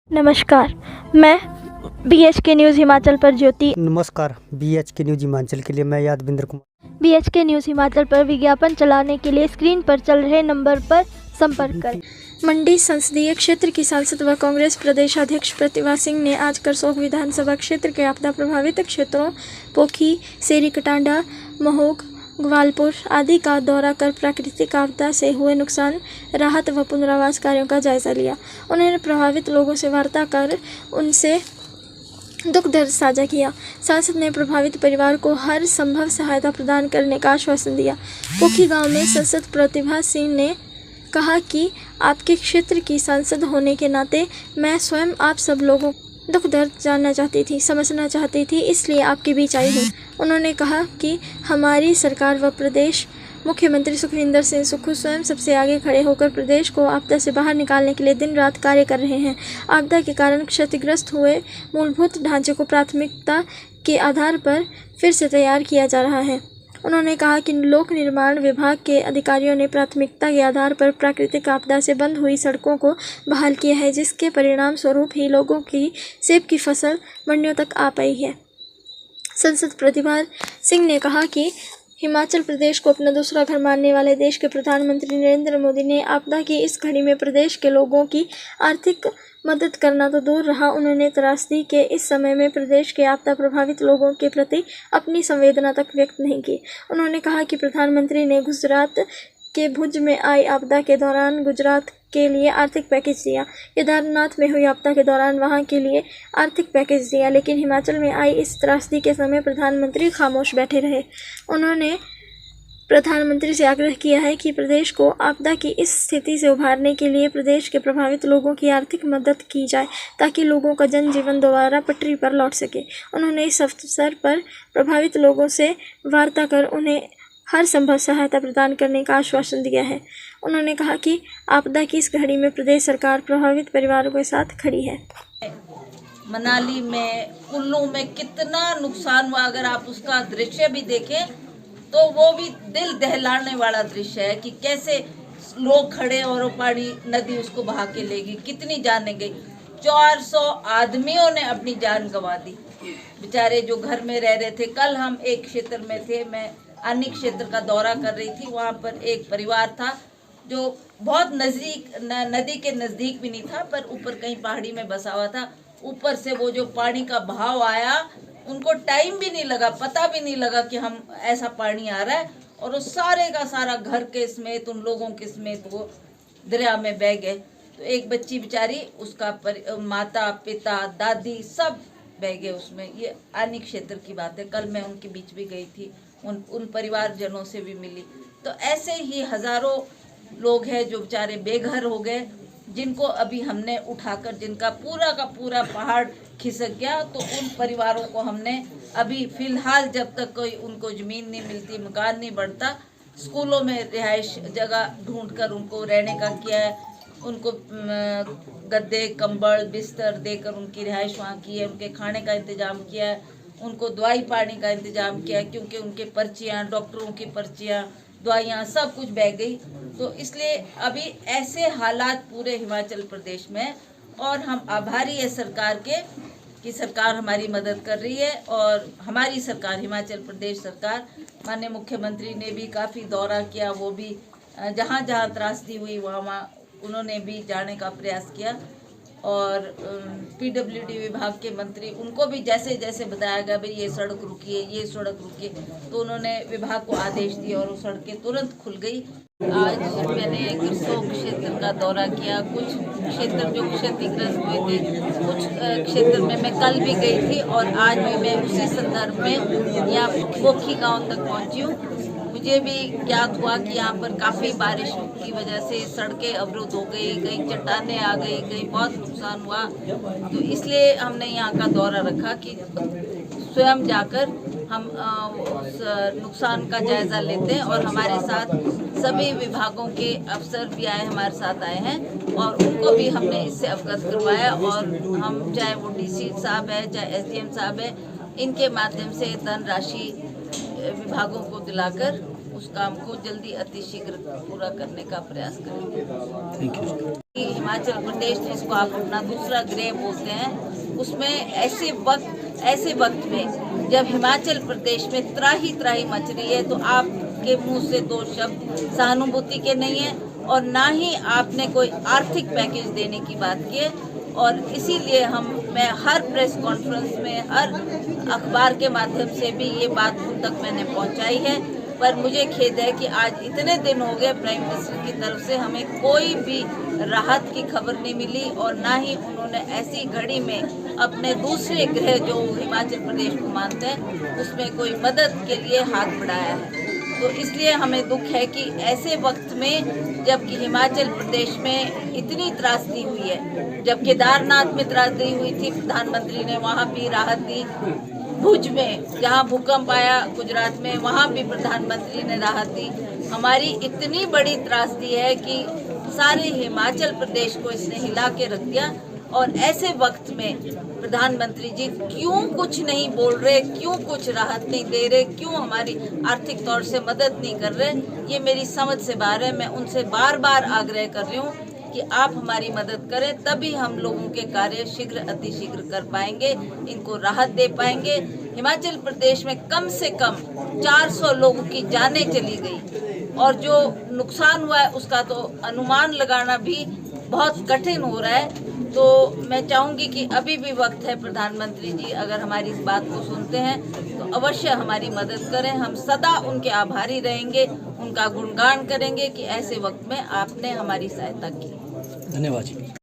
नमस्कार, मैं BHK news Himachal पर ज्योति। नमस्कार, BHK न्यूज़ हिमाचल के लिए मैं यादविंदर कुमार। BHK न्यूज़ हिमाचल पर विज्ञापन चलाने के लिए स्क्रीन पर चल रहे नंबर पर संपर्क करें। मंडी संसदीय क्षेत्र की सांसद व कांग्रेस प्रदेशाध्यक्ष प्रतिभा सिंह ने आज करसोग विधानसभा क्षेत्र के आपदा प्रभावित क्षेत्रों पोखी, सेरी कटांडा, महोग, ग्वालपुर आदि का दौरा कर प्राकृतिक आपदा से हुए नुकसान, राहत व पुनर्वास कार्यों का जायजा लिया। उन्होंने प्रभावित लोगों से वार्ता कर उनसे दुख दर्द साझा किया। सांसद ने प्रभावित परिवार को हर संभव सहायता प्रदान करने का आश्वासन दिया। पोखी गांव में सांसद प्रतिभा सिंह ने कहा कि आपके क्षेत्र की सांसद होने के नाते मैं स्वयं आप सब लोगों दुख दर्द जानना चाहती थी, समझना चाहती थी, इसलिए आपके बीच आई हूँ। उन्होंने कहा कि हमारी सरकार व प्रदेश मुख्यमंत्री सुखविंदर सिंह सुक्खू स्वयं सबसे आगे खड़े होकर प्रदेश को आपदा से बाहर निकालने के लिए दिन रात कार्य कर रहे हैं। आपदा के कारण क्षतिग्रस्त हुए मूलभूत ढांचे को प्राथमिकता के आधार पर फिर से तैयार किया जा रहा है। उन्होंने कहा कि लोक निर्माण विभाग के अधिकारियों ने प्राथमिकता के आधार पर प्राकृतिक आपदा से बंद हुई सड़कों को बहाल किया है, जिसके परिणाम स्वरूप ही लोगों की सेब की फसल मंडियों तक आ पाई है। सांसद प्रतिभा सिंह ने कहा कि हिमाचल प्रदेश को अपना दूसरा घर मानने वाले देश के प्रधानमंत्री नरेंद्र मोदी ने आपदा की इस घड़ी में प्रदेश के लोगों की आर्थिक मदद करना तो दूर रहा, उन्होंने त्रासदी के इस समय में प्रदेश के आपदा प्रभावित लोगों के प्रति अपनी संवेदना तक व्यक्त नहीं की। उन्होंने कहा कि प्रधानमंत्री ने गुजरात के भुज में आई आपदा के दौरान गुजरात के लिए आर्थिक पैकेज दिया, केदारनाथ में हुई आपदा के दौरान वहां के लिए आर्थिक पैकेज दिया, लेकिन हिमाचल में आई इस त्रासदी के समय प्रधानमंत्री खामोश बैठे रहे। उन्होंने प्रधानमंत्री से आग्रह किया है कि प्रदेश को आपदा की इस स्थिति से उभारने के लिए प्रदेश के प्रभावित लोगों की आर्थिक मदद की जाए, ताकि लोगों का जनजीवन दोबारा पटरी पर लौट सके। उन्होंने इस अवसर पर प्रभावित लोगों से वार्ता कर उन्हें हर संभव सहायता प्रदान करने का आश्वासन दिया है। उन्होंने कहा कि आपदा की इस घड़ी में प्रदेश सरकार प्रभावित परिवारों के साथ खड़ी है। मनाली में, कुल्लू में कितना नुकसान हुआ, अगर आप उसका दृश्य भी देखें तो वो भी दिल दहलाने वाला दृश्य है कि कैसे लोग खड़े और वो पानी नदी उसको बहा के लेगी, कितनी जाने गई। 400 आदमियों ने अपनी जान गंवा दी, बेचारे जो घर में रह रहे थे। कल हम एक क्षेत्र में थे, मैं अन्य क्षेत्र का दौरा कर रही थी, वहाँ पर एक परिवार था जो बहुत नज़दीक नदी के नज़दीक भी नहीं था, पर ऊपर कहीं पहाड़ी में बसा हुआ था। ऊपर से वो जो पानी का बहाव आया, उनको टाइम भी नहीं लगा, पता भी नहीं लगा कि हम ऐसा पानी आ रहा है, और वो सारे का सारा घर के समेत, उन लोगों के समेत वो दरिया में बह गए। तो एक बच्ची बेचारी, उसका माता पिता दादी सब बह गए उसमें। ये अन्य क्षेत्र की बात है। कल मैं उनके बीच भी गई थी, उन परिवारजनों से भी मिली। तो ऐसे ही हज़ारों लोग हैं जो बेचारे बेघर हो गए, जिनको अभी हमने उठाकर, जिनका पूरा का पूरा पहाड़ खिसक गया, तो उन परिवारों को हमने अभी फ़िलहाल, जब तक कोई उनको ज़मीन नहीं मिलती, मकान नहीं बनता, स्कूलों में रिहाइश जगह ढूंढकर उनको रहने का किया है। उनको गद्दे, कंबल, बिस्तर देकर उनकी रिहाइश वहाँ की है, उनके खाने का इंतज़ाम किया है, उनको दवाई पानी का इंतज़ाम किया, क्योंकि उनके पर्चियाँ, डॉक्टरों की पर्चियाँ, दवाइयाँ सब कुछ बह गई। तो इसलिए अभी ऐसे हालात पूरे हिमाचल प्रदेश में, और हम आभारी है सरकार के कि सरकार हमारी मदद कर रही है। और हमारी सरकार, हिमाचल प्रदेश सरकार, माननीय मुख्यमंत्री ने भी काफ़ी दौरा किया, वो भी जहाँ जहाँ त्रासदी हुई वहाँ उन्होंने भी जाने का प्रयास किया। और PWD विभाग के मंत्री, उनको भी जैसे जैसे बताया गया भाई ये सड़क रुकिए, ये सड़क रुकिए, तो उन्होंने विभाग को आदेश दिए और वो सड़कें तुरंत खुल गई। आज मैंने करसोग क्षेत्र का दौरा किया। कुछ क्षेत्र जो क्षतिग्रस्त हुए थे, कुछ क्षेत्र में मैं कल भी गई थी, और आज भी मैं उसी संदर्भ में यहाँ पोखी गाँव तक पहुँची हूँ। मुझे भी ज्ञात हुआ कि यहाँ पर काफ़ी बारिश की वजह से सड़कें अवरुद्ध हो गई, कहीं चट्टानें आ गई, कहीं बहुत नुकसान हुआ। तो इसलिए हमने यहाँ का दौरा रखा कि स्वयं जाकर हम उस नुकसान का जायज़ा लेते हैं। और हमारे साथ सभी विभागों के अफसर भी आए, हमारे साथ आए हैं, और उनको भी हमने इससे अवगत करवाया। और हम, चाहे वो DC साहब है, चाहे SDM साहब है, इनके माध्यम से धनराशि विभागों को दिलाकर उस काम को जल्दी अतिशीघ्र पूरा करने का प्रयास करेंगे। Thank you. कि हिमाचल प्रदेश जिसको आप अपना दूसरा गृह बोलते हैं, उसमें ऐसे वक्त में जब हिमाचल प्रदेश में त्राही मच रही है, तो आपके मुंह से दो शब्द सहानुभूति के नहीं है और ना ही आपने कोई आर्थिक पैकेज देने की बात की है। और इसीलिए मैं हर प्रेस कॉन्फ्रेंस में, हर अखबार के माध्यम से भी ये बात उन तक मैंने पहुंचाई है। पर मुझे खेद है कि आज इतने दिन हो गए प्राइम मिनिस्टर की तरफ से हमें कोई भी राहत की खबर नहीं मिली और ना ही उन्होंने ऐसी घड़ी में अपने दूसरे गृह जो हिमाचल प्रदेश को मानते हैं उसमें कोई मदद के लिए हाथ बढ़ाया है। तो इसलिए हमें दुख है कि ऐसे वक्त में जबकि हिमाचल प्रदेश में इतनी त्रासदी हुई है, जब केदारनाथ में त्रासदी हुई थी, प्रधानमंत्री ने वहाँ भी राहत दी। भुज में जहाँ भूकंप आया गुजरात में, वहाँ भी प्रधानमंत्री ने राहत दी। हमारी इतनी बड़ी त्रासदी है कि सारे हिमाचल प्रदेश को इसने हिला के रख दिया। और ऐसे वक्त में प्रधानमंत्री जी क्यों कुछ नहीं बोल रहे, क्यों कुछ राहत नहीं दे रहे, क्यों हमारी आर्थिक तौर से मदद नहीं कर रहे, ये मेरी समझ से बाहर है। मैं उनसे बार बार आग्रह कर रही हूँ कि आप हमारी मदद करें, तभी हम लोगों के कार्य अतिशीघ्र कर पाएंगे, इनको राहत दे पाएंगे। हिमाचल प्रदेश में कम से कम 400 लोगों की जानें चली गई और जो नुकसान हुआ है उसका तो अनुमान लगाना भी बहुत कठिन हो रहा है। तो मैं चाहूँगी कि अभी भी वक्त है, प्रधानमंत्री जी अगर हमारी इस बात को सुनते हैं तो अवश्य हमारी मदद करें। हम सदा उनके आभारी रहेंगे, उनका गुणगान करेंगे कि ऐसे वक्त में आपने हमारी सहायता की। धन्यवाद जी।